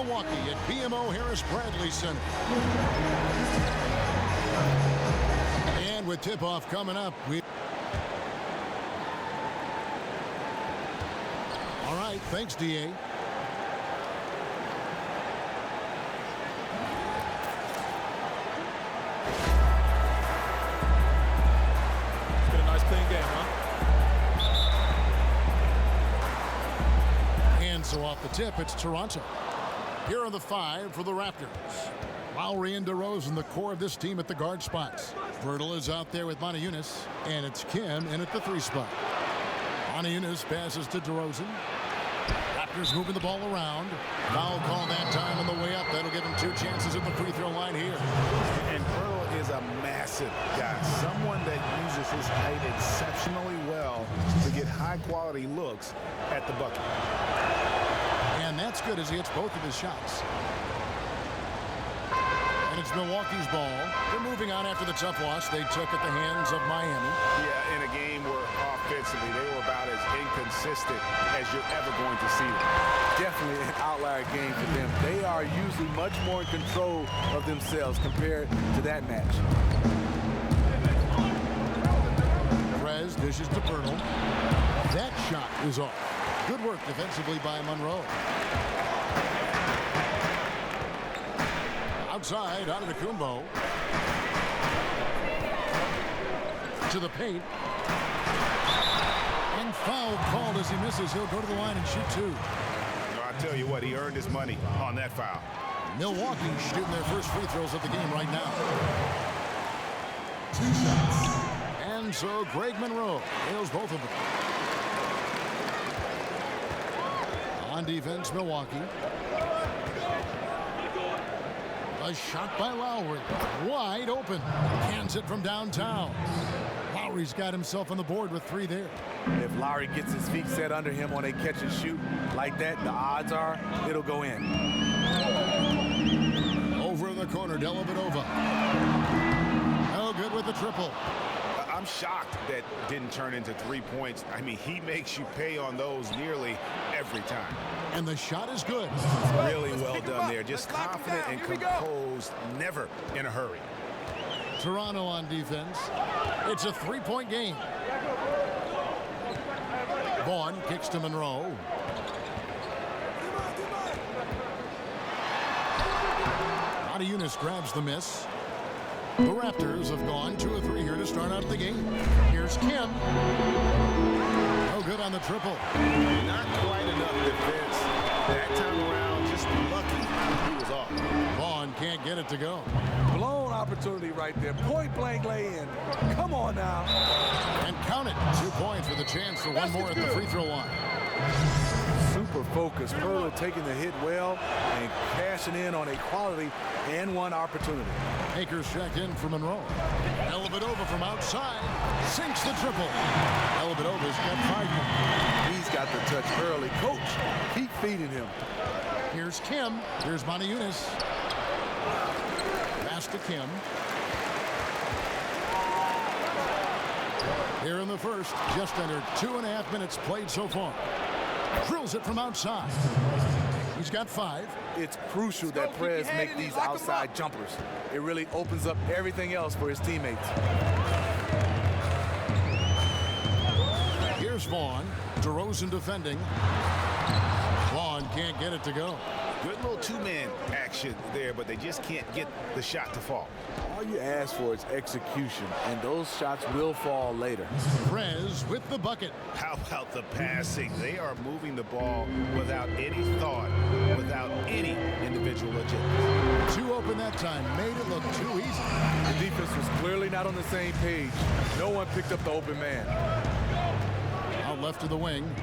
Milwaukee at BMO Harris-Bradley Center. And with tip-off coming up, all right, thanks, D.A. So off the tip, it's Toronto. Here are the 5 for the Raptors. Lowry and DeRozan, the core of this team at the guard spots. Virgil is out there with Moniunas, and it's Kim in at the 3 spot. Moniunas passes to DeRozan. Raptors moving the ball around. Foul call that time on the way up. That'll give him 2 chances at the free throw line here. And Virgil is a massive guy, someone that uses his height exceptionally well to get high-quality looks at the bucket. And that's good as he hits both of his shots. And it's Milwaukee's ball. They're moving on after the tough loss they took at the hands of Miami. Yeah, in a game where offensively they were about as inconsistent as you're ever going to see them. Definitely an outlier game for them. They are usually much more in control of themselves compared to that match. Perez dishes to Pirtle. That shot is off. Good work defensively by Monroe. Outside, Antetokounmpo. To the paint. And foul called as he misses. He'll go to the line and shoot 2. I'll tell you what, he earned his money on that foul. Milwaukee shooting their first free throws of the game right now. 2 shots. And so Greg Monroe nails both of them. On defense, Milwaukee. A shot by Lowry. Wide open. Cans it from downtown. Lowry's got himself on the board with 3 there. If Lowry gets his feet set under him on a catch and shoot like that, the odds are it'll go in. Over in the corner, Dellavedova. No good with the triple. I'm shocked that didn't turn into 3 points. I mean, he makes you pay on those nearly every time. And the shot is good. Really well done there. Just confident and composed, never in a hurry. Toronto on defense. It's a 3-point game. Vaughn kicks to Monroe. Moniunas grabs the miss. The Raptors have gone 2 of 3 here to start out the game. Here's Kim. No good on the triple. Not quite enough defense. That time around, just lucky he was off. Vaughn can't get it to go. Blown opportunity right there. Point blank lay in. Come on now. And count it. 2 points with a chance for one more at the free throw line. Super focused. Pirtle taking the hit well and cashing in on a quality and 1 opportunity. Akers checked in for Monroe. Dellavedova from outside. Sinks the triple. Dellavedova's got 5 more. He's got the touch early. Coach, keep feeding him. Here's Kim. Here's Moniunas. Pass to Kim. Here in the first, just under 2.5 minutes played so far. Drills it from outside. He's got 5. It's crucial that Perez make these outside jumpers. It really opens up everything else for his teammates. Here's Vaughn. DeRozan defending. Vaughn can't get it to go. Good little 2-man action there, but they just can't get the shot to fall. All you ask for is execution, and those shots will fall later. Perez with the bucket. How about the passing? They are moving the ball without any thought, without any individual agenda. 2 open that time. Made it look too easy. The defense was clearly not on the same page. No one picked up the open man. Out left to the wing.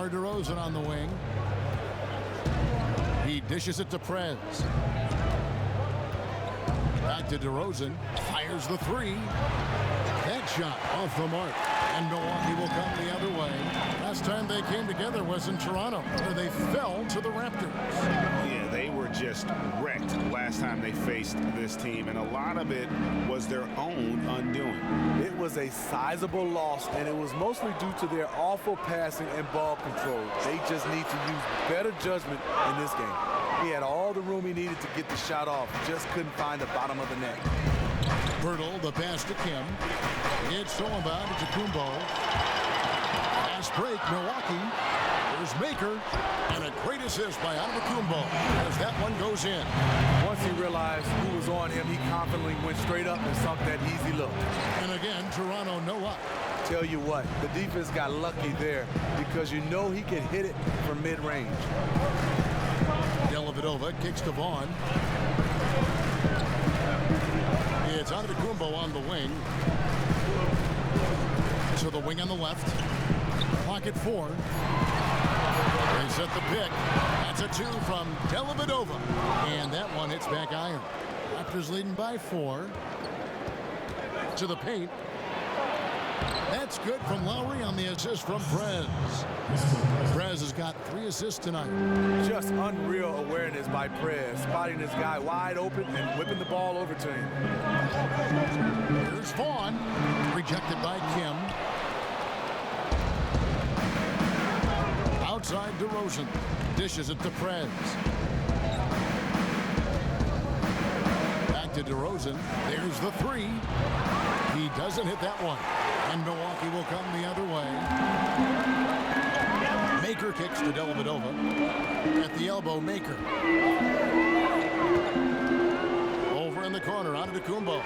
DeRozan on the wing. He dishes it to Perez. Back to DeRozan. Fires the 3. That shot off the mark. And Milwaukee will come the other way. Last time they came together was in Toronto, where they fell to the Raptors. Yeah, they were just wrecked last time they faced this team, and a lot of it was their own undoing. It was a sizable loss, and it was mostly due to their awful passing and ball control. They just need to use better judgment in this game. He had all the room he needed to get the shot off. Just couldn't find the bottom of the net. Bertle, the pass to Kim. It's Solomon to Kumbo. Fast break, Milwaukee. There's Maker. And a great assist by Kumbo as that one goes in. Once he realized who was on him, he confidently went straight up and sunk that easy look. And again, Toronto no up. Tell you what, the defense got lucky there because you know he can hit it from mid-range. Dellavedova kicks to Vaughn. It's Antetokounmpo on the wing. To the wing on the left. Clock at 4. They set the pick. That's a 2 from Dellavedova. And that one hits back iron. Raptors leading by 4. To the paint. That's good from Lowry on the assist from Prez. Prez has got 3 assists tonight. Just unreal awareness by Prez, spotting this guy wide open and whipping the ball over to him. Here's Vaughn, rejected by Kim. Outside DeRozan, dishes it to Prez. Back to DeRozan, there's the 3. He doesn't hit that one. And Milwaukee will come the other way. Maker kicks to Dellavedova. At the elbow, Maker. Over in the corner, Antetokounmpo.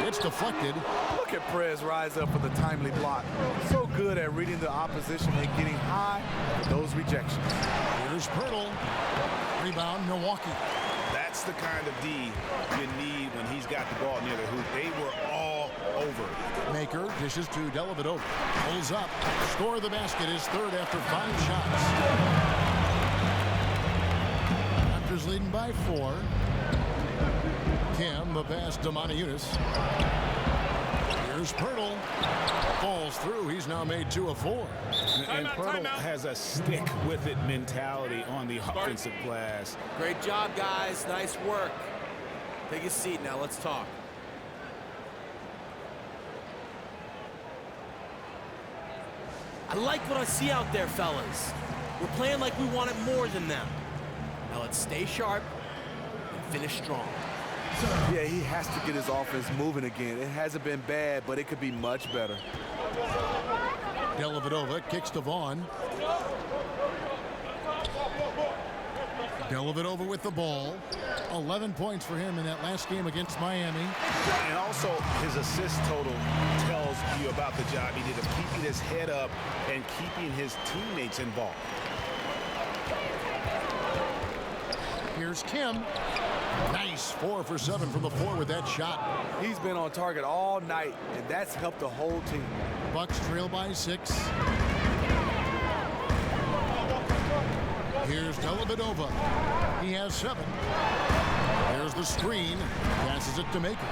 It's deflected. Look at Prez rise up for the timely block. So good at reading the opposition and getting high with those rejections. Here's Bertle. Rebound, Milwaukee. That's the kind of D you need when he's got the ball near the hoop. They were all over. Maker dishes to Dellavedova. Pulls up. Score the basket is third after 5 shots. Raptors leading by 4. Kim, the pass to Moniunas. Here's Bertle. Falls through. He's now made 2 of 4. And Bertle has a stick-with-it mentality on the offensive glass. Great job, guys. Nice work. Take a seat now. Let's talk. I like what I see out there, fellas. We're playing like we want it more than them. Now let's stay sharp and finish strong. Yeah, he has to get his offense moving again. It hasn't been bad, but it could be much better. Dellavedova kicks to Vaughn. Dellavedova with the ball. 11 points for him in that last game against Miami. And also, his assist total tells you about the job he did of keeping his head up and keeping his teammates involved. Here's Kim. Nice 4 for 7 from the floor with that shot. He's been on target all night, and that's helped the whole team. Bucks trail by 6. Here's Dellavedova. He has 7. There's the screen. Passes it to Maker.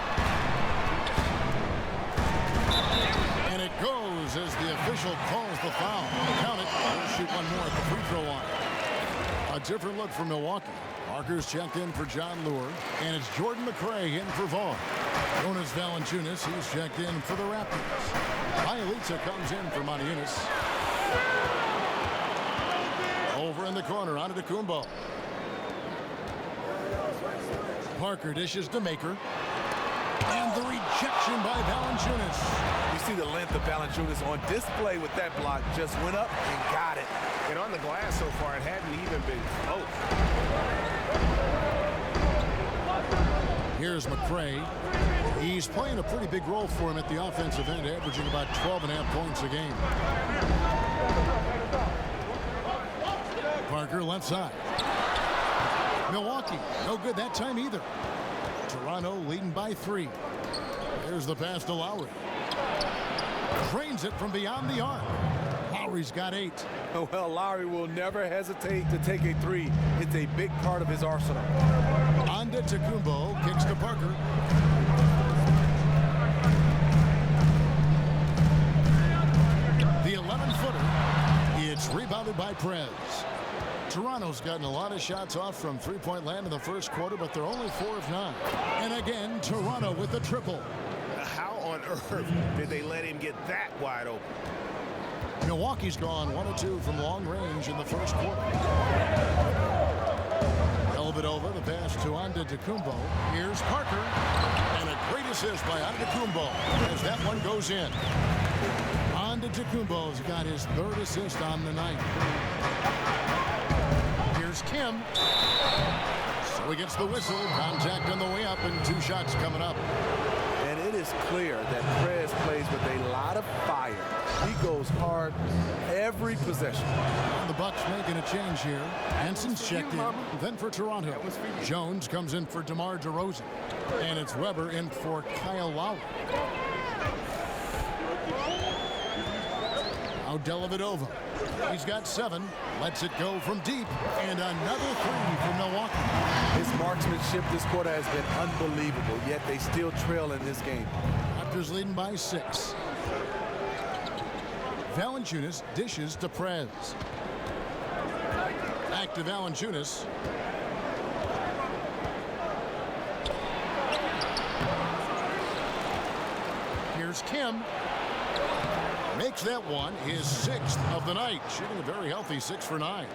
And it goes as the official calls the foul. Count it. We'll shoot one more at the free throw line. A different look for Milwaukee. Parker's checked in for John Lure. And it's Jordan McRae in for Vaughn. Jonas Valanciunas, he's checked in for the Raptors. Bielitsa comes in for Moniunas. Over in the corner, Antetokounmpo. Parker dishes to Maker. And the rejection by Valanciunas. You see the length of Valanciunas on display with that block. Just went up and got it. And on the glass so far, it hadn't even been close. Here's McRae. He's playing a pretty big role for him at the offensive end, averaging about 12.5 points a game. Parker left side. Milwaukee, no good that time either. Toronto leading by 3. There's the pass to Lowry. Drains it from beyond the arc. Lowry's got 8. Well, Lowry will never hesitate to take a 3. It's a big part of his arsenal. Antetokounmpo kicks to Parker. rebounded by Prez. Toronto's gotten a lot of shots off from three-point land in the first quarter, but they're only 4 of 9. And again, Toronto with the triple. How on earth did they let him get that wide open? Milwaukee's gone 1 of 2 from long range in the first quarter. Dellavedova, the pass to Antetokounmpo. Here's Parker. And a great assist by Antetokounmpo as that one goes in. Antetokounmpo's got his 3rd assist on the night. Here's Kim. So he gets the whistle. Contact on the way up and 2 shots coming up. And it is clear that Prez plays with a lot of fire. He goes hard every possession. The Bucks making a change here. Hanson's checked in. Then for Toronto, Jones comes in for DeMar DeRozan. And it's Weber in for Kyle Lowry. Now Dellavedova. He's got 7. Lets it go from deep. And another 3 for Milwaukee. His marksmanship this quarter has been unbelievable, yet they still trail in this game. Raptors leading by 6. Valanciunas dishes to Prez. Back to Valanciunas. Here's Kim. Makes that one his 6th of the night, shooting a very healthy 6 for 9.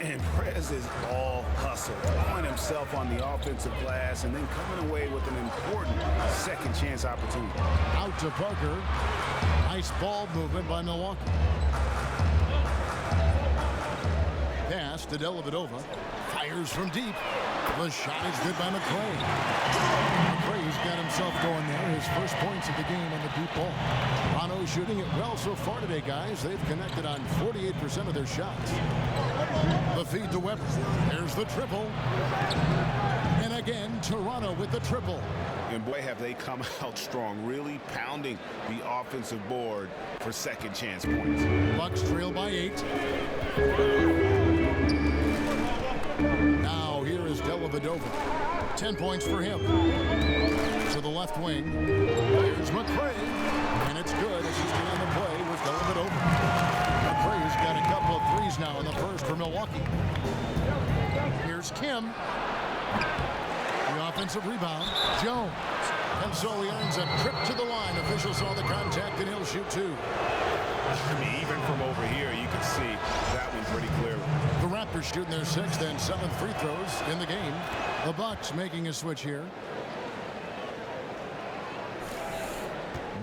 And Prez is all hustle, throwing himself on the offensive glass and then coming away with an important second chance opportunity. Out to Parker. Nice ball movement by Milwaukee. Pass to Dellavedova. Fires from deep. The shot is good by McCray. McCray's got himself going there. His first points of the game on the deep ball. Toronto shooting it well so far today, guys. They've connected on 48% of their shots. The feed to Weber. There's the triple. And again, Toronto with the triple. And boy, have they come out strong, really pounding the offensive board for second chance points. Bucks trail by 8. Now here is Dellavedova. 10 points for him. To the left wing. Here's McCray. And it's good. Assisting on the play with Dellavedova. McCray's got a couple of threes now in the first for Milwaukee. Here's Kim. The offensive rebound. Jones. And so he earns a trip to the line. Official saw the contact and he'll shoot 2. I mean, even from over here, you can see that one pretty clearly. The Raptors shooting their 6th and 7th free throws in the game. The Bucks making a switch here.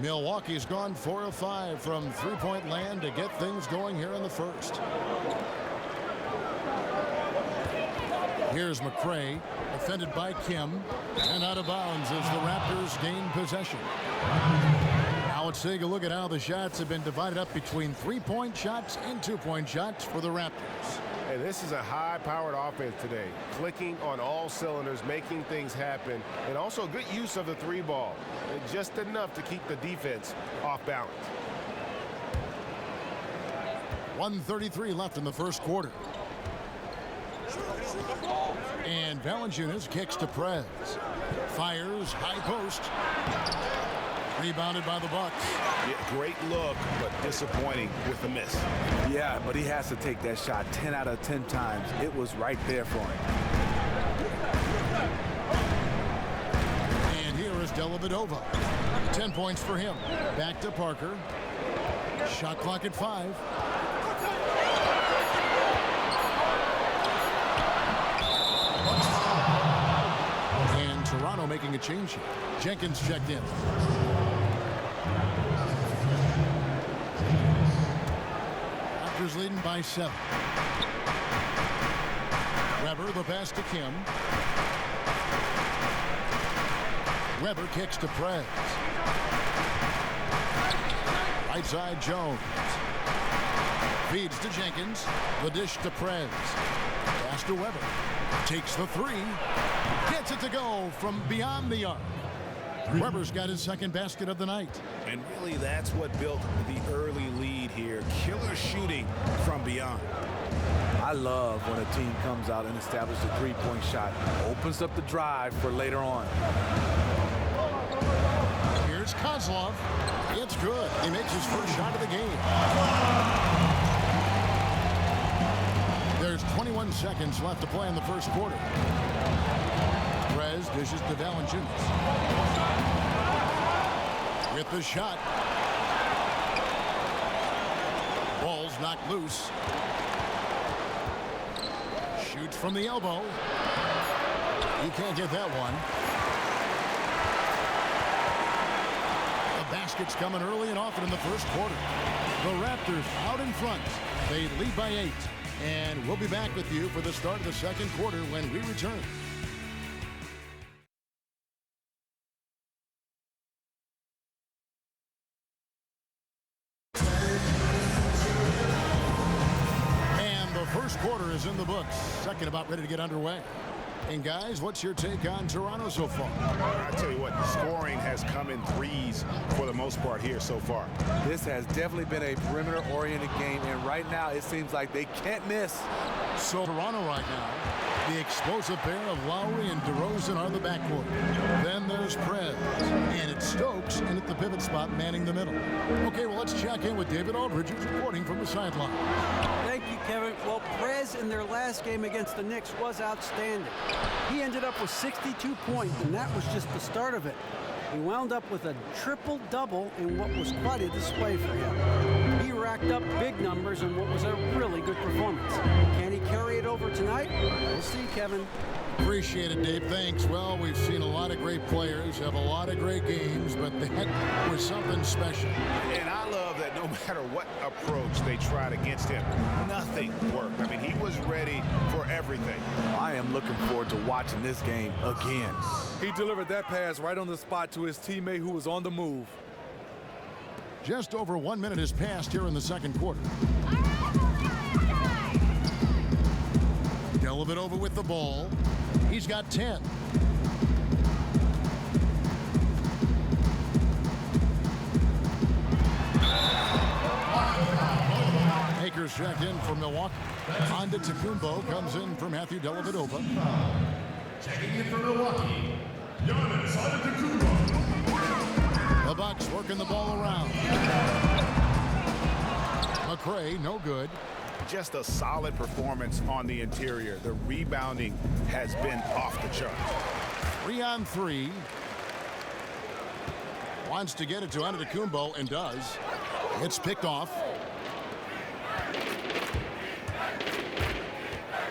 Milwaukee's gone 4 of 5 from three-point land to get things going here in the first. Here's McCray, defended by Kim, and out of bounds as the Raptors gain possession. Now let's take a look at how the shots have been divided up between 3-point shots and 2-point shots for the Raptors. And this is a high-powered offense today, clicking on all cylinders, making things happen, and also good use of the 3-ball. Just enough to keep the defense off balance. 1:33 left in the first quarter. And Valanciunas kicks to Prez. Fires, high post. Rebounded by the Bucks. Yeah, great look, but disappointing with the miss. Yeah, but he has to take that shot 10 out of 10 times. It was right there for him. And here is Dellavedova. 10 points for him. Back to Parker. Shot clock at 5. And Toronto making a change here. Jenkins checked in. Raptors leading by 7. Weber, the pass to Kim. Weber kicks to Prez. Right side, Jones. Feeds to Jenkins. The dish to Prez. Pass to Weber. Takes the 3. Gets it to go from beyond the arc. Weber's got his second basket of the night. And really, that's what built the early lead here. Killer shooting from beyond. I love when a team comes out and establishes a 3-point shot. Opens up the drive for later on. Here's Kozlov. It's good. He makes his first shot of the game. seconds left to play in the first quarter. Perez dishes to Valanciunas. With the shot. Ball's knocked loose. Shoots from the elbow. He can't get that one. The basket's coming early and often in the first quarter. The Raptors out in front. They lead by 8. And we'll be back with you for the start of the second quarter when we return. And the first quarter is in the books. Second about ready to get underway. And guys, what's your take on Toronto so far? I tell you what, the scoring has come in threes for the most part here so far. This has definitely been a perimeter-oriented game, and right now it seems like they can't miss. So Toronto right now, the explosive pair of Lowry and DeRozan are the backcourt. Then there's Perez, and it's Stokes in at the pivot spot manning the middle. Okay, well, let's check in with David Aldridge, who's reporting from the sideline. Thank you, Kevin. Well, Perez in their last game against the Knicks was outstanding. He ended up with 62 points, and that was just the start of it. He wound up with a triple-double in what was quite a display for him. He racked up big numbers in what was a really good performance. Can he carry it over tonight? We'll see, Kevin. Appreciate it, Dave. Thanks. Well, we've seen a lot of great players have a lot of great games, but that was something special. And I love that no matter what approach they tried against him, nothing worked. I mean, he was ready for everything. I am looking forward to watching this game again. He delivered that pass right on the spot to his teammate who was on the move. Just over 1 minute has passed here in the second quarter. Dellavedova with the ball. He's got 10. Akers checked in for Milwaukee. Antetokounmpo comes in for Matthew Dellavedova. Checking in for Milwaukee, Giannis Antetokounmpo. The Bucks working the ball around. McRae, no good. Just a solid performance on the interior. The rebounding has been off the charts. 3-on-3. Wants to get it to Antetokounmpo and does. It's picked off.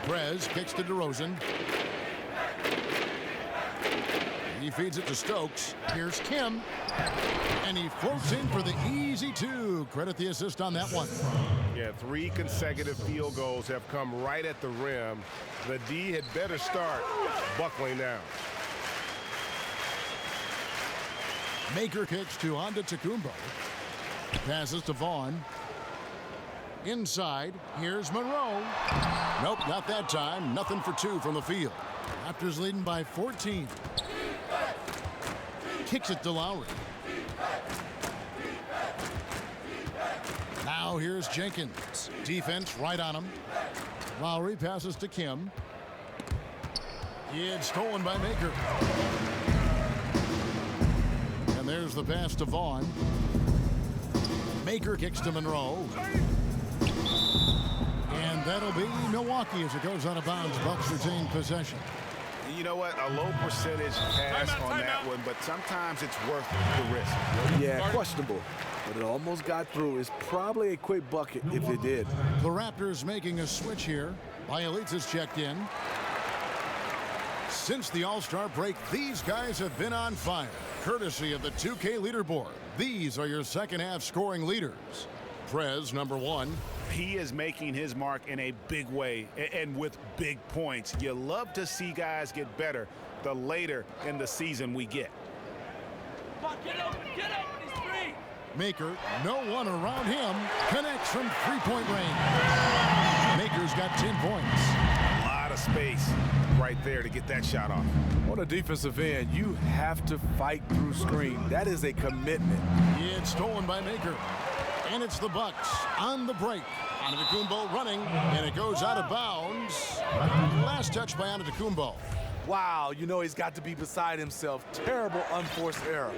Perez kicks to DeRozan. He feeds it to Stokes. Here's Kim. And he floats in for the easy 2. Credit the assist on that one. Yeah, 3 consecutive field goals have come right at the rim. The D had better start buckling down. Maker kicks to Antetokounmpo. Passes to Vaughn. Inside, here's Monroe. Nope, not that time. Nothing for 2 from the field. Raptors leading by 14. Kicks it to Lowry. Now here's Jenkins. Defense right on him. Lowry passes to Kim. It's stolen by Maker. And there's the pass to Vaughn. Maker kicks to Monroe. And that'll be Milwaukee as it goes out of bounds. Bucks retain possession. You know what? A low percentage pass on that one, but sometimes it's worth the risk. Yeah, questionable. But it almost got through. It's probably a quick bucket if it did. The Raptors making a switch here. Bielitz has checked in. Since the All-Star break, these guys have been on fire. Courtesy of the 2K leaderboard. These are your second-half scoring leaders. Perez, number 1. He is making his mark in a big way and with big points. You love to see guys get better the later in the season we get. Come on, get open, he's free. Maker, no one around him, connects from three-point range. Maker's got 10 points. A lot of space right there to get that shot off. On a defensive end, you have to fight through screen. That is a commitment. It's stolen by Maker. And it's the Bucks on the break. Antetokounmpo running, and it goes out of bounds. Last touch by Antetokounmpo. Wow, you know he's got to be beside himself. Terrible unforced error.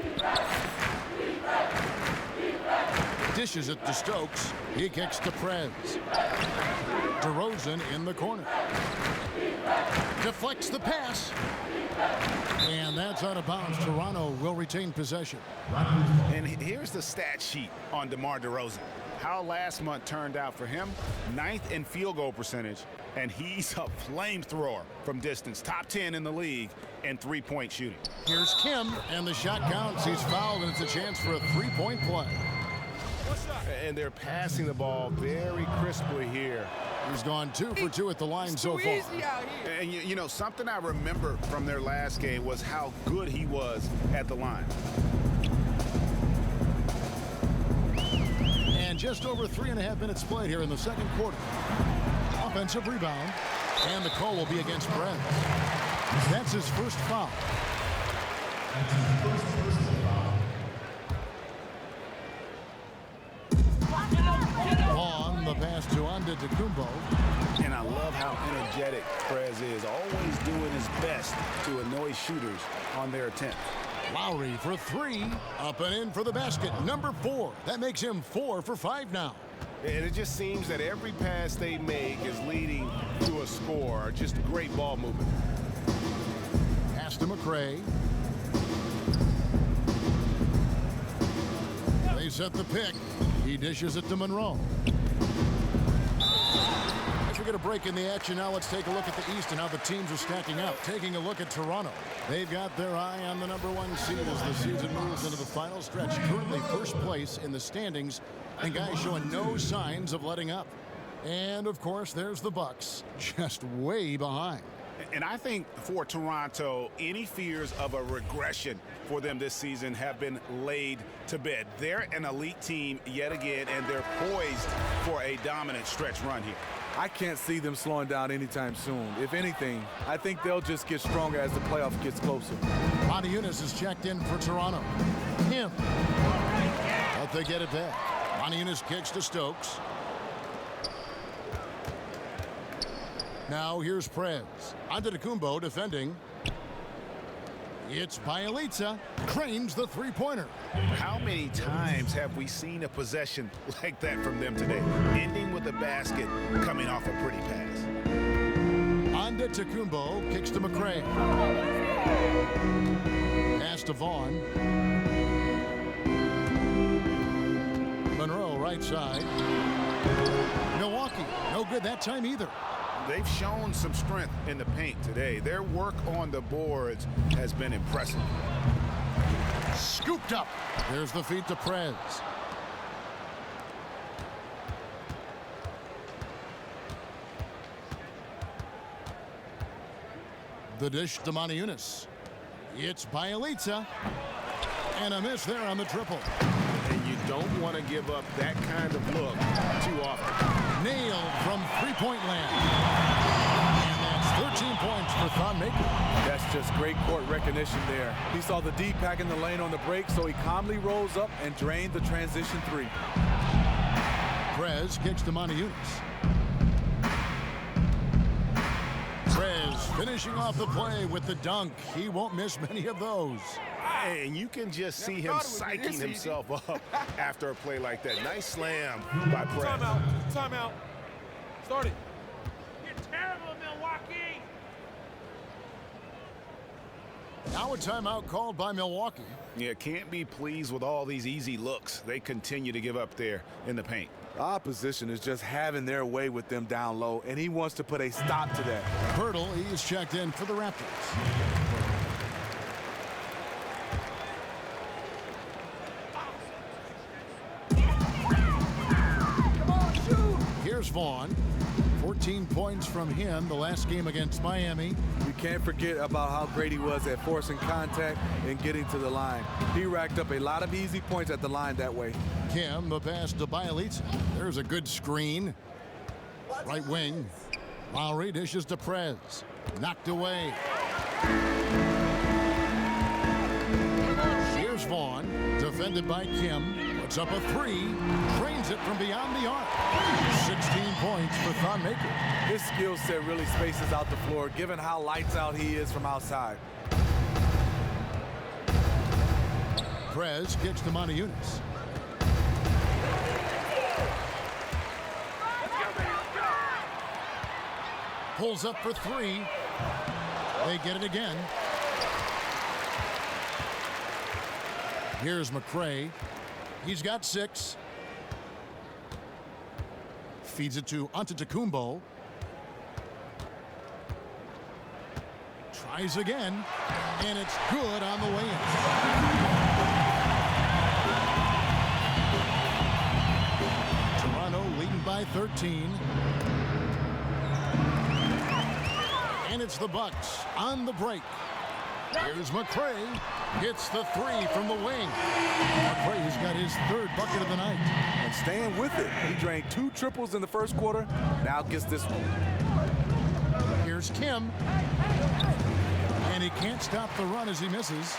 Dishes it to Stokes. He kicks to Perez. DeRozan DeRozan in the corner. Deflects the pass. And that's out of bounds. Toronto will retain possession. And here's the stat sheet on DeMar DeRozan. How last month turned out for him: 9th in field goal percentage, and he's a flamethrower from distance. Top 10 in the league in three-point shooting. Here's Kim, and the shot counts. He's fouled, and it's a chance for a three-point play. And they're passing the ball very crisply here. He's gone 2 for 2 at the line so far. And you know, something I remember from their last game was how good he was at the line. And just over 3.5 minutes played here in the second quarter. Offensive rebound, and the call will be against Brent. That's his first foul. On the pass to Antetokounmpo. And I love how energetic Prez is, always doing his best to annoy shooters on their attempt. Lowry for 3, up and in for the basket, number 4. That makes him 4 for 5 now. And it just seems that every pass they make is leading to a score. Just great ball movement. Pass to McRae. They set the pick. He dishes it to Monroe. As we get a break in the action now, let's take a look at the East and how the teams are stacking up. Taking a look at Toronto. They've got their eye on the number 1 seed as the season moves into the final stretch. Currently first place in the standings, and guys showing no signs of letting up. And of course, there's the Bucks, just way behind. And I think for Toronto, any fears of a regression for them this season have been laid to bed. They're an elite team yet again, and they're poised for a dominant stretch run here. I can't see them slowing down anytime soon. If anything, I think they'll just get stronger as the playoff gets closer. Moniunas is checked in for Toronto. Him. But they get it back. Moniunas kicks to Stokes. Now here's Prez. Antetokounmpo defending. It's Bielitsa. Cranes the three-pointer. How many times have we seen a possession like that from them today, ending with a basket coming off a pretty pass? Antetokounmpo kicks to McRae. Pass to Vaughn. Monroe right side. Milwaukee, no good that time either. They've shown some strength in the paint today. Their work on the boards has been impressive. Scooped up. There's the feed to Prez. The dish to Moniunas. It's Bielitsa. And a miss there on the triple. And you don't want to give up that kind of look too often. Nailed from three-point land. And that's 13 points for Thon Maker. That's just great court recognition there. He saw the D pack in the lane on the break, so he calmly rolls up and drained the transition 3. Prez kicks to Moniunas. Prez finishing off the play with the dunk. He won't miss many of those. And you can just see him psyching himself up after a play like that. Nice slam by Prez. Timeout. Timeout. Start it. You're terrible, Milwaukee. Now a timeout called by Milwaukee. Yeah, can't be pleased with all these easy looks they continue to give up there in the paint. The opposition is just having their way with them down low, and he wants to put a stop to that. Hurdle, he's checked in for the Raptors. Here's Vaughn. 14 points from him the last game against Miami. You can't forget about how great he was at forcing contact and getting to the line. He racked up a lot of easy points at the line that way. Kim, the pass to Bielitsa. There's a good screen. Right wing. Lowry dishes to Prez. Knocked away. Here's Vaughn. Defended by Kim. Puts up a 3. Drains it from beyond the arc. 16 points for Thon Maker. His skill set really spaces out the floor, given how lights out he is from outside. Prez kicks to Moniunas. Pulls up for three. They get it again. Here's McRae. He's got 6. Feeds it to Antetokounmpo. Tries again, and it's good on the way in. Toronto leading by 13. And it's the Bucks on the break. Here's McRae. Hits the 3 from the wing. McRae's got his 3rd bucket of the night. And staying with it. He drained 2 triples in the first quarter. Now gets this one. Here's Kim. And he can't stop the run as he misses.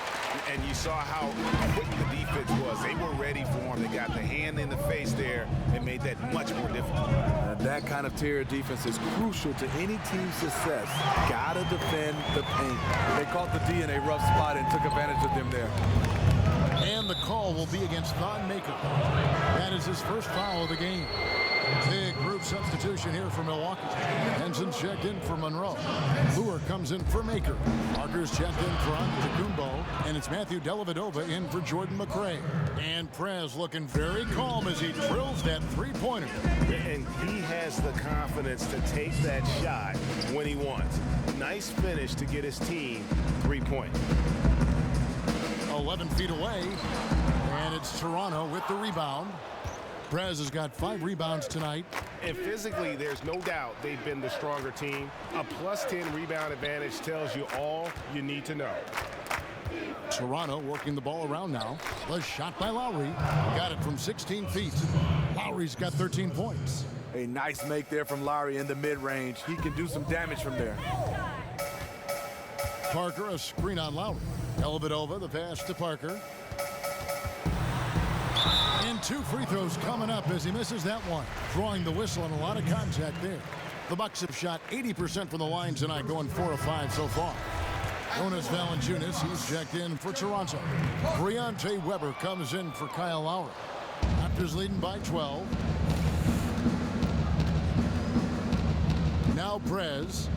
And you saw how quick the defense was. They were ready for him. They got the hand in the face there and made that much more difficult. That kind of tier defense is crucial to any team's success. Gotta defend the paint. They caught the D in a rough spot and took advantage of them there. And the call will be against Thon Maker. That is his first foul of the game. Big group substitution here for Milwaukee. Henson's checked in for Monroe. Luer comes in for Maker. Parker's checked in for Antetokounmpo. And it's Matthew Dellavedova in for Jordan McRae. And Prez looking very calm as he drills that 3-pointer. And he has the confidence to take that shot when he wants. Nice finish to get his team 3-point. 11 feet away. And it's Toronto with the rebound. Prez has got 5 rebounds tonight. And physically, there's no doubt they've been the stronger team. A +10 rebound advantage tells you all you need to know. Toronto working the ball around now. The shot by Lowry. Got it from 16 feet. Lowry's got 13 points. A nice make there from Lowry in the mid-range. He can do some damage from there. Parker, a screen on Lowry. Dellavedova, the pass to Parker. And 2 free throws coming up as he misses that one. Drawing the whistle and a lot of contact there. The Bucks have shot 80% from the line tonight, going 4 of 5 so far. Jonas Valanciunas, he's checked in for Toronto. Briante Weber comes in for Kyle Lowry. Raptors leading by 12. Now Prez.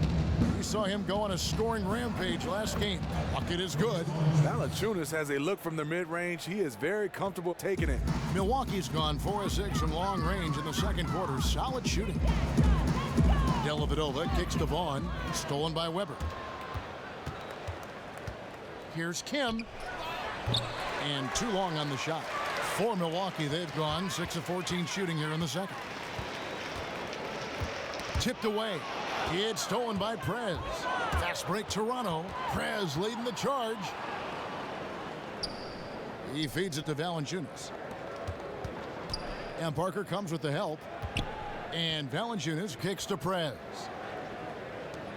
We saw him go on a scoring rampage last game. Bucket is good. Valanciunas has a look from the mid-range. He is very comfortable taking it. Milwaukee's gone 4 of 6 from long range in the second quarter. Solid shooting. Dellavedova kicks to Vaughn. Stolen by Weber. Here's Kim. And too long on the shot. For Milwaukee, they've gone 6 of 14 shooting here in the second. Tipped away. It's stolen by Prez. Fast break Toronto. Prez leading the charge. He feeds it to Valanciunas. And Parker comes with the help. And Valanciunas kicks to Prez.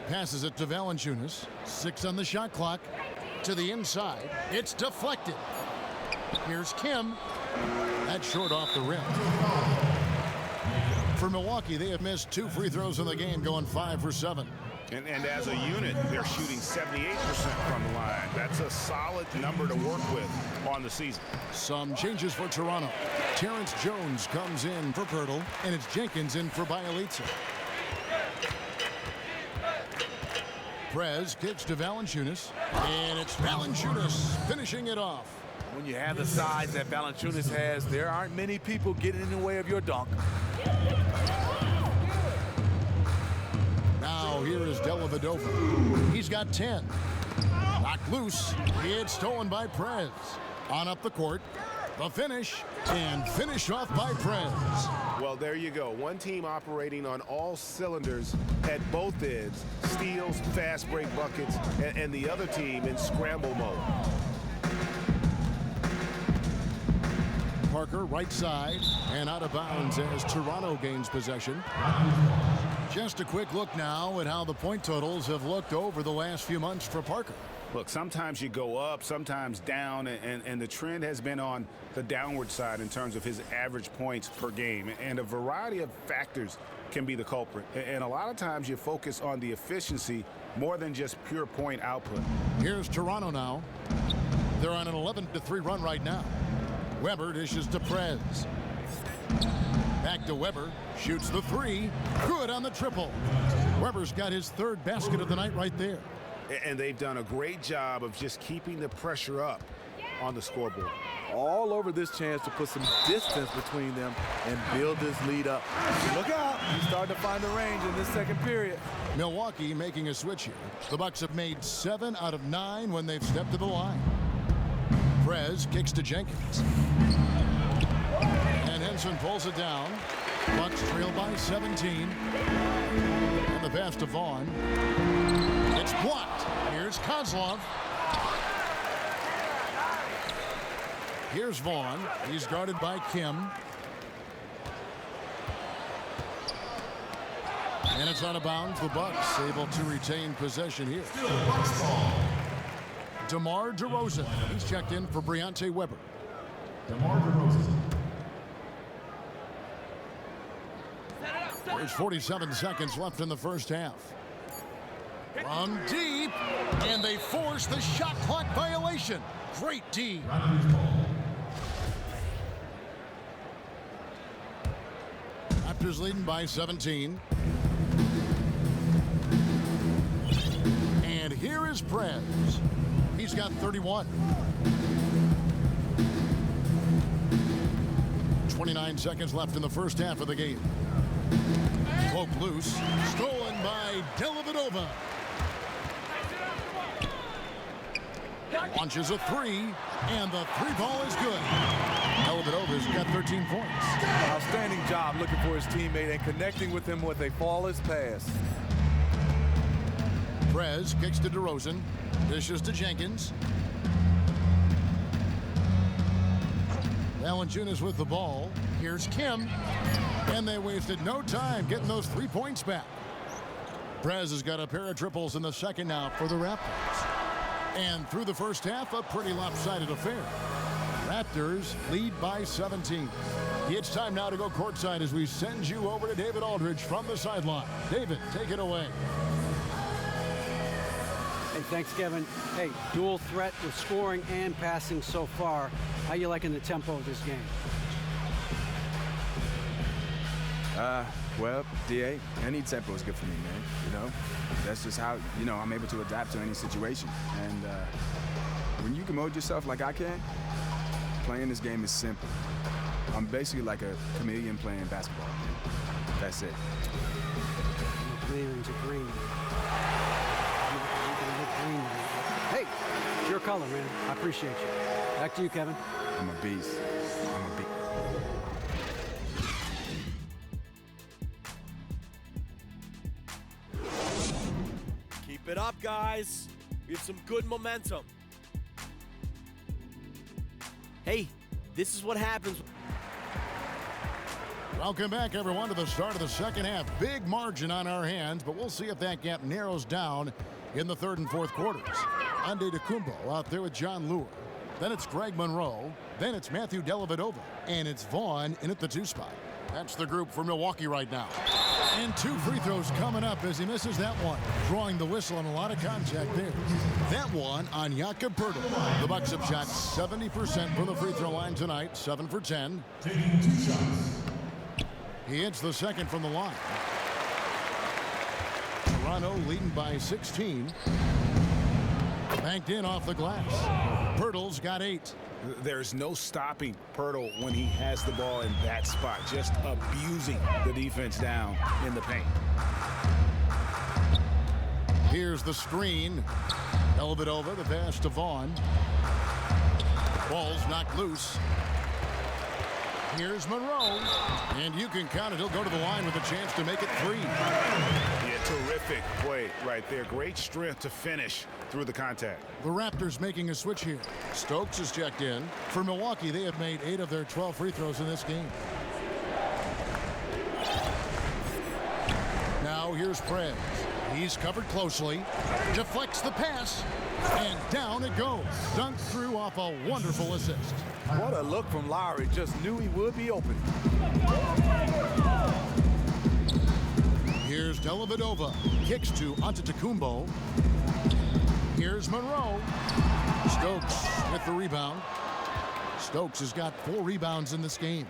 Passes it to Valanciunas. 6 on the shot clock. To the inside. It's deflected. Here's Kim. That's short off the rim. For Milwaukee, they have missed 2 free throws in the game, going 5 for 7. And as a unit, they're shooting 78% from the line. That's a solid number to work with on the season. Some changes for Toronto. Terrence Jones comes in for Pirtle, and it's Jenkins in for Bielitsa. Prez kicks to Valanciunas, and it's Valanciunas finishing it off. When you have the size that Valanciunas has, there aren't many people getting in the way of your dunk. Now here is Dellavedova. He's got 10. Knocked loose. It's stolen by Prez. On up the court. The finish. And finished off by Prez. Well, there you go. One team operating on all cylinders at both ends. Steals, fast break buckets, and the other team in scramble mode. Parker right side and out of bounds as Toronto gains possession. Just a quick look now at how the point totals have looked over the last few months for Parker. Look, sometimes you go up, sometimes down, and the trend has been on the downward side in terms of his average points per game. And a variety of factors can be the culprit. And a lot of times you focus on the efficiency more than just pure point output. Here's Toronto now. They're on an 11-3 run right now. Weber dishes to Prez. Back to Weber. Shoots the 3. Good on the triple. Weber's got his third basket of the night right there. And they've done a great job of just keeping the pressure up on the scoreboard. All over this chance to put some distance between them and build this lead up. Look out. He's starting to find the range in this second period. Milwaukee making a switch here. The Bucks have made 7 out of 9 when they've stepped to the line. Prez kicks to Jenkins. And Henson pulls it down. Bucks trail by 17. And the pass to Vaughn. It's blocked. Here's Kozlov. Here's Vaughn. He's guarded by Kim. And it's out of bounds. The Bucks able to retain possession here. DeMar DeRozan. He's checked in for Briante Weber. DeMar DeRozan. There's 47 seconds left in the first half. From deep, and they force the shot clock violation. Great D. Raptors leading by 17. And here is Prez. He's got 31. 29 seconds left in the first half of the game. Poke loose. Stolen by Dellavedova. Launches a three, and the three ball is good. Dellavedova's got 13 points. Outstanding job looking for his teammate and connecting with him with a flawless pass. Prez kicks to DeRozan. Dishes to Jenkins. Valanciunas with the ball. Here's Kim. And they wasted no time getting those 3 points back. Prez has got a pair of triples in the second now for the Raptors. And through the first half, a pretty lopsided affair. Raptors lead by 17. It's time now to go courtside as we send you over to David Aldridge from the sideline. David, take it away. Hey, thanks, Kevin. Hey, dual threat with scoring and passing so far. How you liking the tempo of this game? Well, DA, any tempo is good for me, man. You know, that's just how, I'm able to adapt to any situation. And when you can mold yourself like I can, playing this game is simple. I'm basically like a chameleon playing basketball. That's it. Chameleons are green. Hey, it's your color, man. I appreciate you. Back to you, Kevin. I'm a beast. I'm a beast. Keep it up, guys. We have some good momentum. Hey, this is what happens. Welcome back, everyone, to the start of the second half. Big margin on our hands, but we'll see if that gap narrows down in the third and fourth quarters. Antetokounmpo out there with John Lure. Then it's Greg Monroe. Then it's Matthew Dellavedova. And it's Vaughn in at the 2 spot. That's the group for Milwaukee right now. And 2 free throws coming up as he misses that one. Drawing the whistle on a lot of contact there. That one on Jakob Poeltl. The Bucks have shot 70% from the free throw line tonight. 7 for 10. Taking 2 shots. He hits the second from the line. Toronto leading by 16. Banked in off the glass. Poeltl's got 8. There's no stopping Poeltl when he has the ball in that spot, just abusing the defense down in the paint. Here's the screen. Dellavedova, the pass to Vaughn. Ball's knocked loose. Here's Monroe. And you can count it. He'll go to the line with a chance to make it 3. Yeah, terrific play right there. Great strength to finish through the contact. The Raptors making a switch here. Stokes is checked in. For Milwaukee, they have made 8 of their 12 free throws in this game. Now here's Prez. He's covered closely. Deflects the pass. And down it goes. Dunked through off a wonderful assist. What a look from Lowry. Just knew he would be open. Here's Dellavedova. Kicks to Antetokounmpo. Here's Monroe. Stokes with the rebound. Stokes has got 4 rebounds in this game.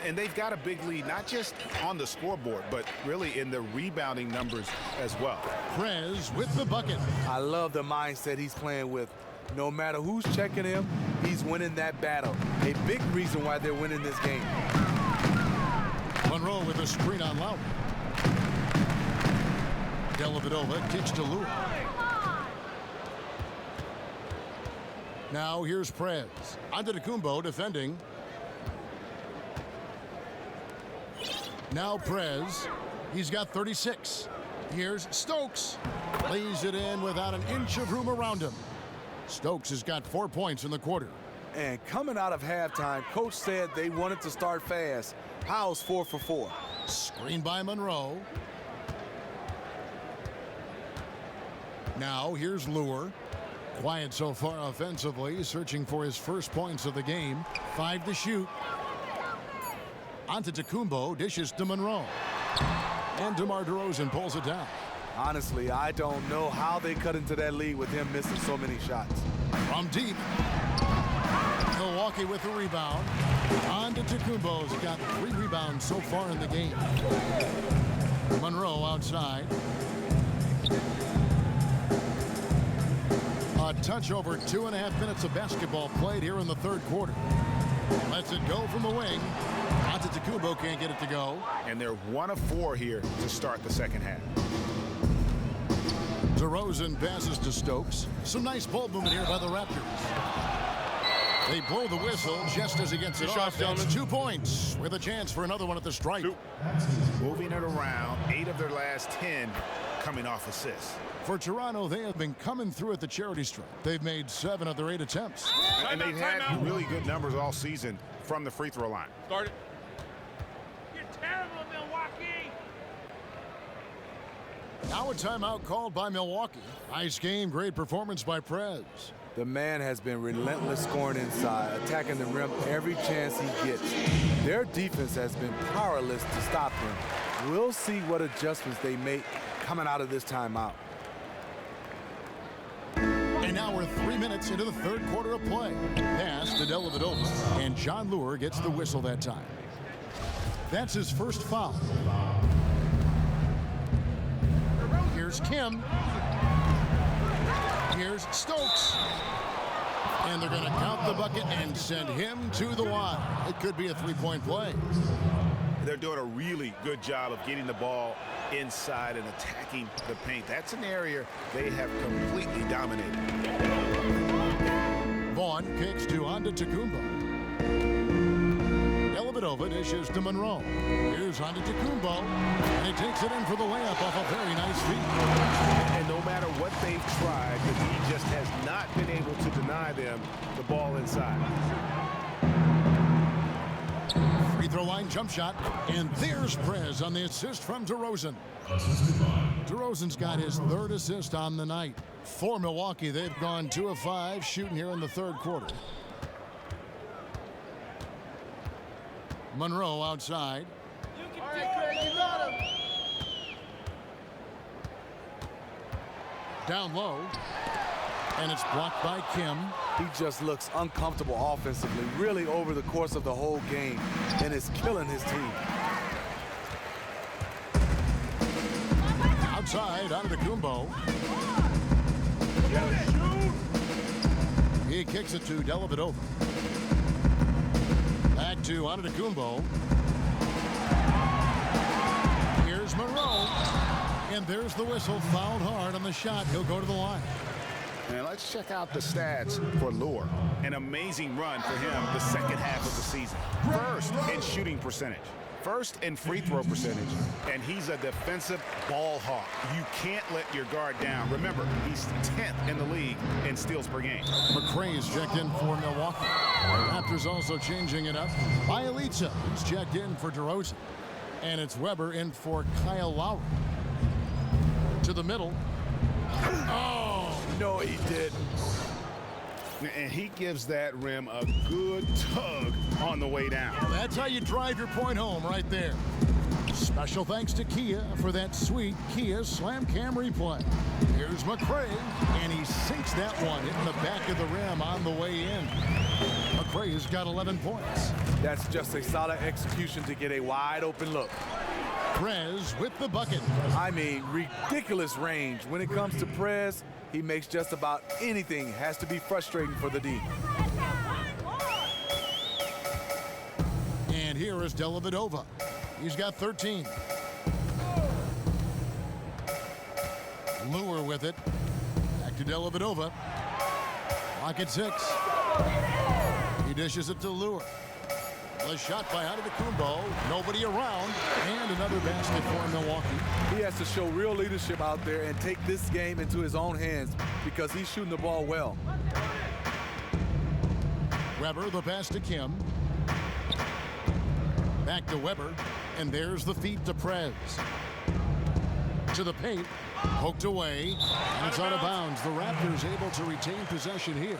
And they've got a big lead, not just on the scoreboard, but really in the rebounding numbers as well. Prez with the bucket. I love the mindset he's playing with. No matter who's checking him, he's winning that battle. A big reason why they're winning this game. Monroe with a screen on Lowry. Dellavedova kicks to Lure. Now here's Prez. Antetokounmpo defending. Now Prez. He's got 36. Here's Stokes. Lays it in without an inch of room around him. Stokes has got 4 points in the quarter. And coming out of halftime, coach said they wanted to start fast. How's 4 for 4? Screen by Monroe. Now here's Lure. Quiet so far offensively, searching for his first points of the game. 5 to shoot. Antetokounmpo dishes to Monroe. And DeMar DeRozan pulls it down. Honestly, I don't know how they cut into that lead with him missing so many shots. From deep. Milwaukee with the rebound. Antetokounmpo's got 3 rebounds so far in the game. Monroe outside. A touch over 2.5 minutes of basketball played here in the third quarter. Lets it go from the wing. Antetokounmpo can't get it to go. And they're 1 of 4 here to start the second half. DeRozan passes to Stokes. Some nice ball movement here by the Raptors. They blow the whistle just as he gets it off. That's 2 points with a chance for another one at the stripe. Moving it around, 8 of their last 10 coming off assists. For Toronto, they have been coming through at the charity stripe. They've made 7 of their 8 attempts. And they've had really good numbers all season from the free throw line. Start it. You're terrible, Milwaukee. Now a timeout called by Milwaukee. Nice game, great performance by Prez. The man has been relentless scoring inside, attacking the rim every chance he gets. Their defense has been powerless to stop him. We'll see what adjustments they make coming out of this timeout. And now we're 3 minutes into the third quarter of play. Pass to Dellavedova, and John Lure gets the whistle that time. That's his first foul. Here's Kim. Here's Stokes. And they're going to count the bucket and send him to the line. It could be a 3-point play. They're doing a really good job of getting the ball inside and attacking the paint. That's an area they have completely dominated. Vaughn kicks to Antetokounmpo. Dellavedova dishes to Monroe. Here's Antetokounmpo, and he takes it in for the layup off a very nice feed. And no matter what they've tried, the D just has not been able to deny them the ball inside. Free throw line jump shot, and there's Prez on the assist from DeRozan. DeRozan's got his 3rd assist on the night. For Milwaukee, they've gone 2 of 5 shooting here in the third quarter. Monroe outside. Down low, and it's blocked by Kim. He just looks uncomfortable offensively, really over the course of the whole game, and it's killing his team. Outside, Antetokounmpo. He kicks it to Dellavedova. Back to Antetokounmpo. Here's Monroe. And there's the whistle. Fouled hard on the shot. He'll go to the line. And let's check out the stats for Lure. An amazing run for him the second half of the season. First in shooting percentage. First in free throw percentage. And he's a defensive ball hawk. You can't let your guard down. Remember, he's 10th in the league in steals per game. McRae's checked in for Milwaukee. The Raptors also changing it up. Bielitsa is checked in for DeRozan. And it's Weber in for Kyle Lowry. To the middle. Oh! No, he didn't. And he gives that rim a good tug on the way down. That's how you drive your point home right there. Special thanks to Kia for that sweet Kia Slam Cam replay. Here's McCray, and he sinks that one, hitting the back of the rim on the way in. McCray has got 11 points. That's just a solid execution to get a wide open look. Prez with the bucket. I mean, ridiculous range. When it comes to Prez, he makes just about anything. Has to be frustrating for the D. And here is Dellavedova. He's got 13. Lure with it. Back to Dellavedova. Lock at 6. He dishes it to Lure. The shot by Antetokounmpo. Nobody around. And another basket for Milwaukee. He has to show real leadership out there and take this game into his own hands because he's shooting the ball well. Weber, the pass to Kim. Back to Weber. And there's the feed to Prez. To the paint. Poked away. And it's out of bounds. The Raptors able to retain possession here.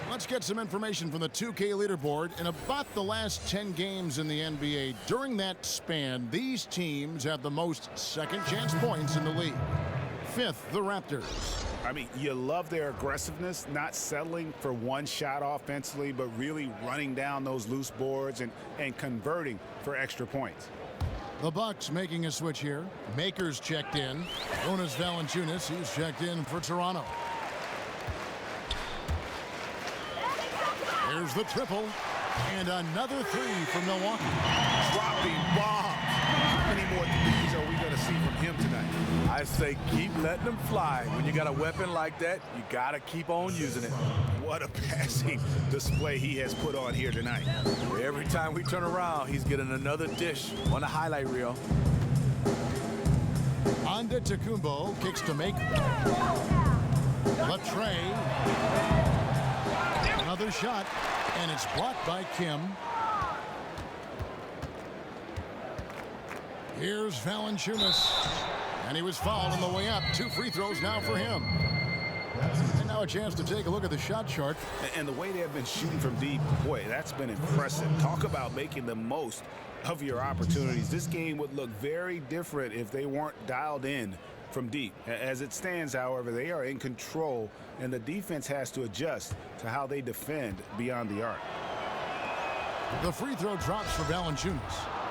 Let's get some information from the 2K leaderboard. In about the last 10 games in the NBA, during that span, these teams have the most second chance points in the league. 5th, the Raptors. I mean, you love their aggressiveness, not settling for one shot offensively, but really running down those loose boards and converting for extra points. The Bucks making a switch here. Makers checked in. Jonas Valanciunas, he's checked in for Toronto. There's the triple. And another 3 for Milwaukee. Dropping bombs. How many more threes are we going to see from him tonight? I say keep letting them fly. When you got a weapon like that, you got to keep on using it. What a passing display he has put on here tonight. Every time we turn around, he's getting another dish on the highlight reel. Antetokounmpo kicks to make. Latrey. Another shot, and it's blocked by Kim. Here's Valanciunas, and he was fouled on the way up. 2 free throws now for him. And now a chance to take a look at the shot chart. And the way they have been shooting from deep, boy, that's been impressive. Talk about making the most of your opportunities. This game would look very different if they weren't dialed in from deep. As it stands, however, they are in control, and the defense has to adjust to how they defend beyond the arc. The free throw drops for Valanciunas.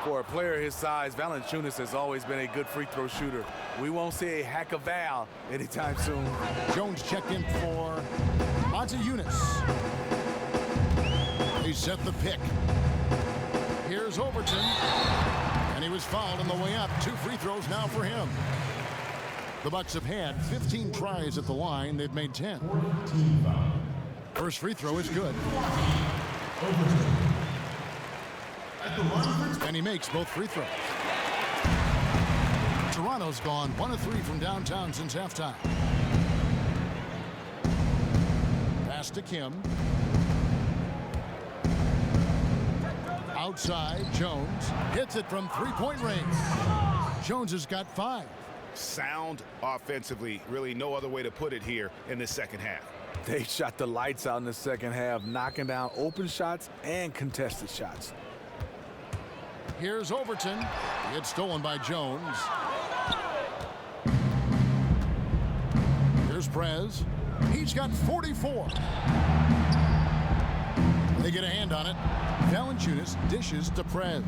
For a player his size, Valanciunas has always been a good free throw shooter. We won't see a hack of Val anytime soon. Jones checked in for Montejunas. He set the pick. Here's Overton, and he was fouled on the way up. 2 free throws now for him. The Bucks have had 15 tries at the line. They've made 10. First free throw is good. And he makes both free throws. Toronto's gone 1 of 3 from downtown since halftime. Pass to Kim. Outside, Jones hits it from 3-point range. Jones has got 5. Sound offensively, really no other way to put it here in the second half. They shot the lights out in the second half, knocking down open shots and contested shots. Here's Overton. It's stolen by Jones. Here's Prez. He's got 44. They get a hand on it. Valanciunas dishes to Prez.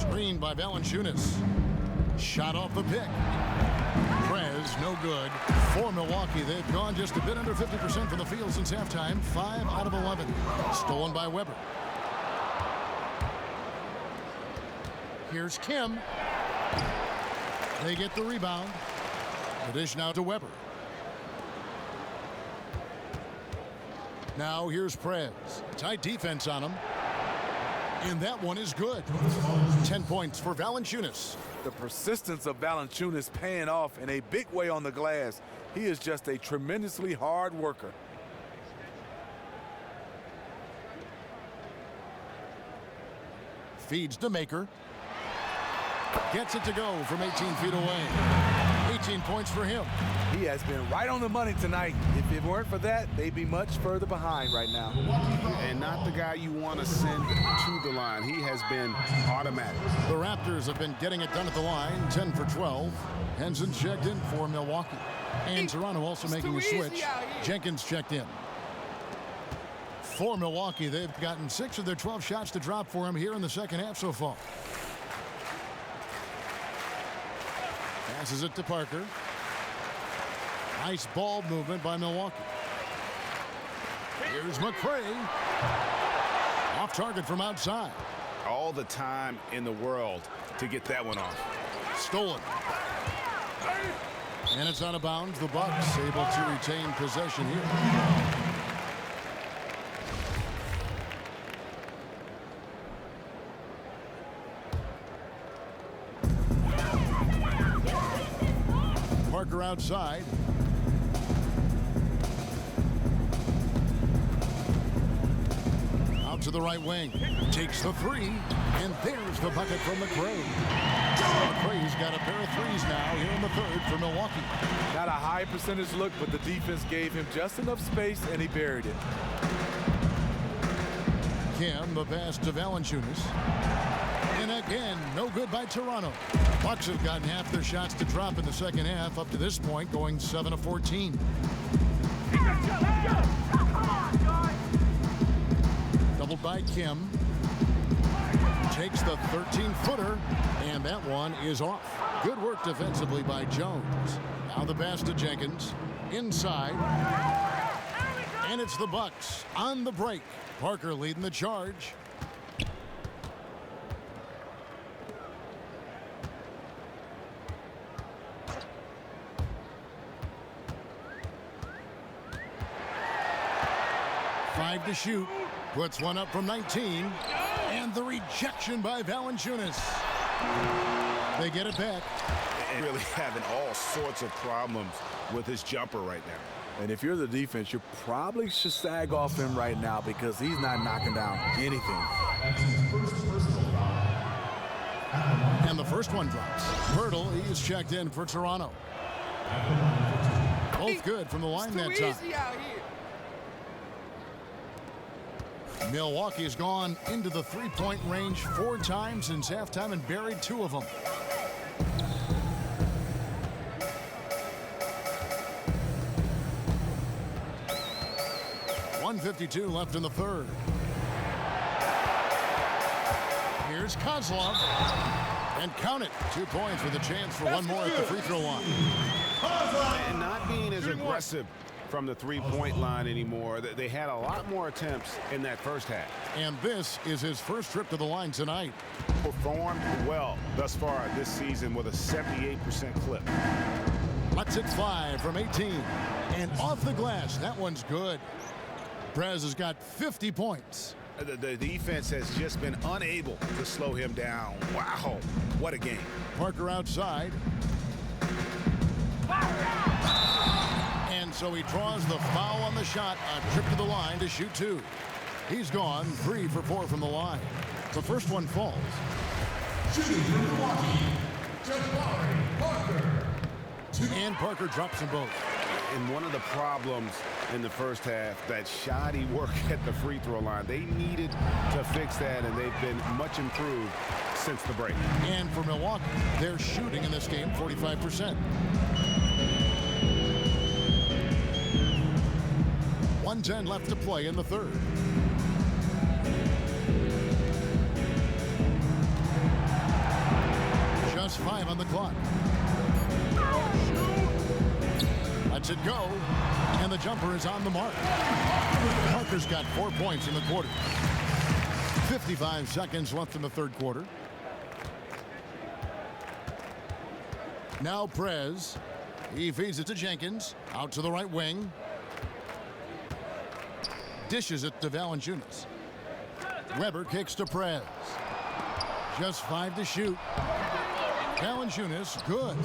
Screened by Valanciunas. Shot off the pick. Prez, no good. For Milwaukee, they've gone just a bit under 50% from the field since halftime. 5 out of 11. Stolen by Weber. Here's Kim. They get the rebound. The dish now to Weber. Now here's Prez. Tight defense on him. And that one is good. 10 points for Valanciunas. The persistence of Valanciunas paying off in a big way on the glass. He is just a tremendously hard worker. Feeds to Maker. Gets it to go from 18 feet away. He 18 points for him. He has been right on the money tonight. If it weren't for that, they'd be much further behind right now. And not the guy you want to send to the line. He has been automatic. The Raptors have been getting it done at the line, 10 for 12. Henson checked in for Milwaukee. And Toronto also making a switch. Jenkins checked in. For Milwaukee, they've gotten 6 of their 12 shots to drop for him here in the second half so far. Passes it to Parker. Nice ball movement by Milwaukee. Here's McCray. Off target from outside. All the time in the world to get that one off. Stolen. And it's out of bounds. The Bucks able to retain possession here. Parker outside. Out to the right wing. Takes the three. And there's the bucket from McCray. McCray's got a pair of threes now here in the third for Milwaukee. Not a high percentage look, but the defense gave him just enough space, and he buried it. Kim, the pass to Valanciunas. And again, no good by Toronto. Bucks have gotten half their shots to drop in the second half up to this point, going 7 of 14. Doubled by Kim. Takes the 13-footer, and that one is off. Good work defensively by Jones. Now the pass to Jenkins. Inside. And it's the Bucks on the break. Parker leading the charge. Five to shoot. Puts one up from 19. And the rejection by Valanciunas. They get it back. And really having all sorts of problems with his jumper right now. And if you're the defense, you probably should sag off him right now because he's not knocking down anything. And the first one drops. Hurdle, he's checked in for Toronto. Both good from the line that time. Milwaukee has gone into the three-point range 4 times since halftime and buried 2 of them. .152 left in the third. Here's Kozlov. And count it. 2 points with a chance for one more at the free throw line. And not being as aggressive from the three-point line anymore. They had a lot more attempts in that first half. And this is his first trip to the line tonight. Performed well thus far this season with a 78% clip. Lets it fly from 18. And off the glass. That one's good. Prez has got 50 points. The defense has just been unable to slow him down. Wow, what a game. Parker outside. And so he draws the foul on the shot. A trip to the line to shoot 2. He's gone 3 for 4 from the line. The first one falls. Shooting from Milwaukee, Jabari Parker. And Parker drops them both. And one of the problems in the first half, that shoddy work at the free throw line. They needed to fix that, and they've been much improved since the break. And for Milwaukee, they're shooting in this game 45%. 1:10 left to play in the third. Just 5 on the clock. Lets it go, and the jumper is on the mark. Parker's got 4 points in the quarter. 55 seconds left in the third quarter. Now Prez. He feeds it to Jenkins. Out to the right wing. Dishes it to Valanciunas. Weber kicks to Prez. Just 5 to shoot. Valanciunas, good.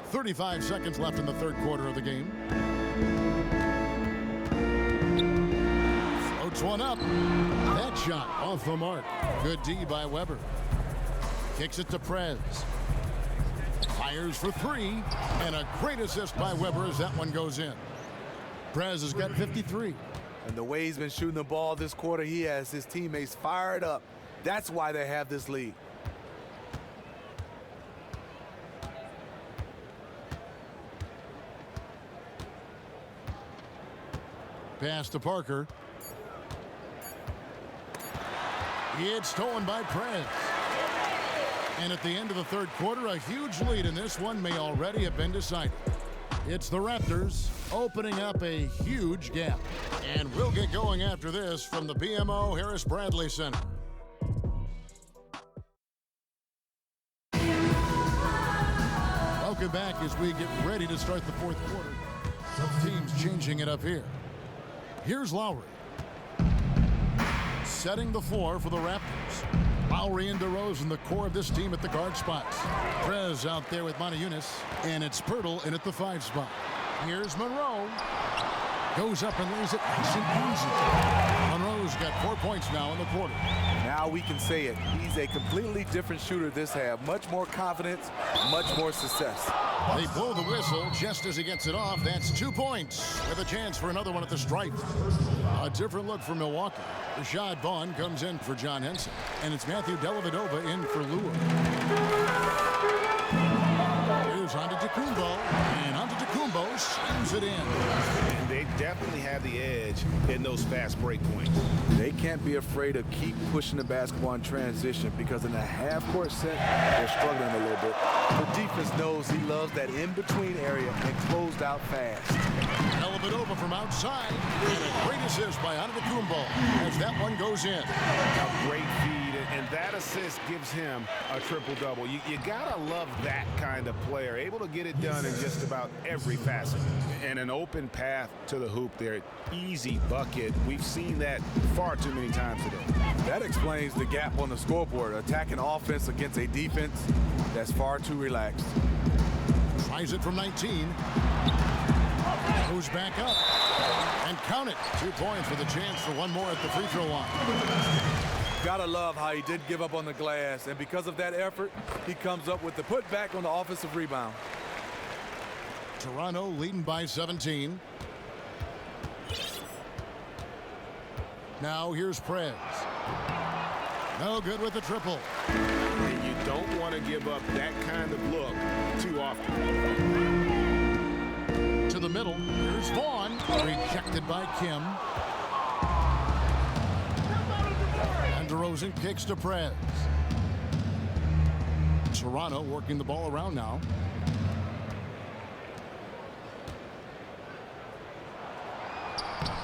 35 seconds left in the third quarter of the game. Floats one up. That shot off the mark. Good D by Weber. Kicks it to Prez. Fires for three. And a great assist by Weber as that one goes in. Prez has got 53. And the way he's been shooting the ball this quarter, he has his teammates fired up. That's why they have this lead. Pass to Parker. It's stolen by Prez. And at the end of the third quarter, a huge lead in this one may already have been decided. It's the Raptors opening up a huge gap. And we'll get going after this from the BMO Harris Bradley Center. Welcome back as we get ready to start the fourth quarter. Some teams changing it up here. Here's Lowry. Setting the floor for the Raptors. Lowry and DeRozan, the core of this team at the guard spots. Prez out there with Moniunas, and it's Pirtle in at the 5 spot. Here's Monroe. Goes up and lays it nice and easy. Monroe's got 4 points now in the quarter. Now we can say it. He's a completely different shooter this half. Much more confidence, much more success. They blow the whistle just as he gets it off. That's 2 points with a chance for another one at the stripe. A different look for Milwaukee. Rashad Vaughn comes in for John Henson. And it's Matthew Dellavedova in for Lua. Here's Antetokounmpo. And Antetokounmpo slams it in. And they definitely have the edge in those fast break points. They can't be afraid to keep pushing the basketball in transition because in the half-court set, they're struggling a little bit. The defense knows he loves that in-between area and closed out fast. Dellavedova from outside. And a great assist by Antetokounmpo as that one goes in. A great feed, and that assist gives him a triple-double. You gotta love that kind of player, able to get it done in just about every facet. And an open path to the hoop there. Easy bucket. We've seen that far too many times today. That explains the gap on the scoreboard. Attacking offense against a defense that's far too relaxed. Tries it from 19. Goes back up. And count it. 2 points with a chance for one more at the free throw line. Gotta love how he did give up on the glass, and because of that effort, he comes up with the putback on the offensive rebound. Toronto leading by 17. Now here's Prez. No good with the triple. And you don't want to give up that kind of look too often. To the middle. Here's Vaughn. Rejected by Kim. And DeRozan kicks to Prez. Toronto working the ball around now.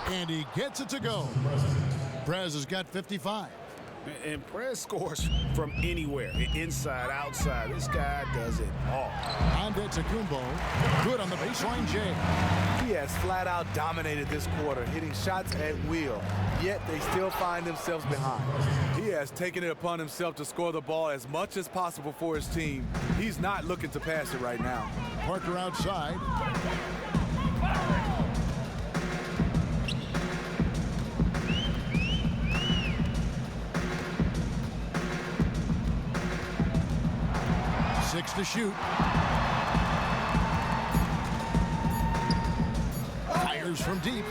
And he gets it to go. Prez has got 55. And Prez scores from anywhere, inside, outside. This guy does it all. Antetokounmpo, good on the baseline J. He has flat out dominated this quarter, hitting shots at will, yet they still find themselves behind. He has taken it upon himself to score the ball as much as possible for his team. He's not looking to pass it right now. Parker outside. Six to shoot. Fires from deep.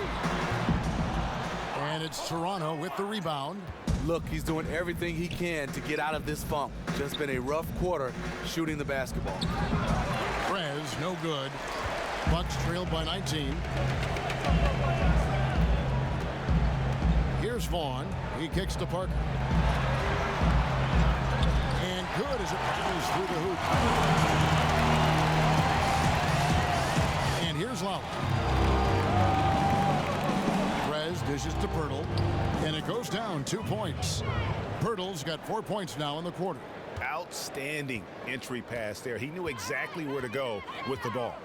And it's Toronto with the rebound. Look, he's doing everything he can to get out of this funk. Just been a rough quarter shooting the basketball. Prez, no good. Bucks trailed by 19. Here's Vaughn. He kicks to Parker. And good as it rattles through the hoop. And here's Lowry. Prez dishes to Pirtle. And it goes down 2 points. Pirtle's got 4 points now in the quarter. Outstanding entry pass there. He knew exactly where to go with the ball.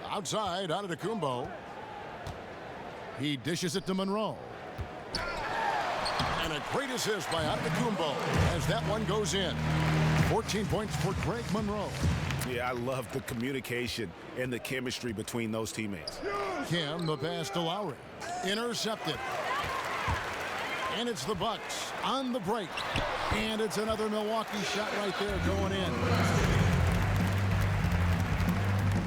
Outside, Antetokounmpo. He dishes it to Monroe. And a great assist by Antetokounmpo as that one goes in. 14 points for Greg Monroe. Yeah, I love the communication and the chemistry between those teammates. Kim, the pass to Lowry. Intercepted. And it's the Bucks on the break. And it's another Milwaukee shot right there going in.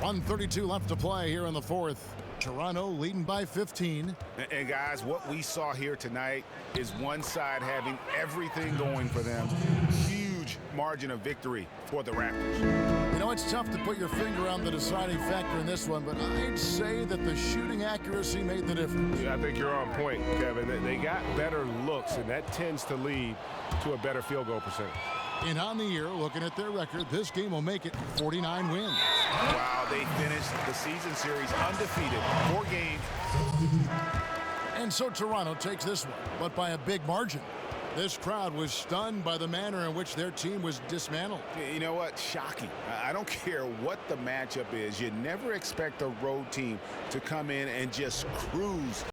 1:32 left to play here in the fourth. Toronto leading by 15. And guys, what we saw here tonight is one side having everything going for them. Huge margin of victory for the Raptors. You know, it's tough to put your finger on the deciding factor in this one, but I'd say that the shooting accuracy made the difference. Yeah, I think you're on point, Kevin. They got better looks, and that tends to lead to a better field goal percentage. And on the year, looking at their record, this game will make it 49 wins. Wow, they finished the season series undefeated, 4 games. And so Toronto takes this one, but by a big margin. This crowd was stunned by the manner in which their team was dismantled. You know what? Shocking. I don't care what the matchup is. You never expect a road team to come in and just cruise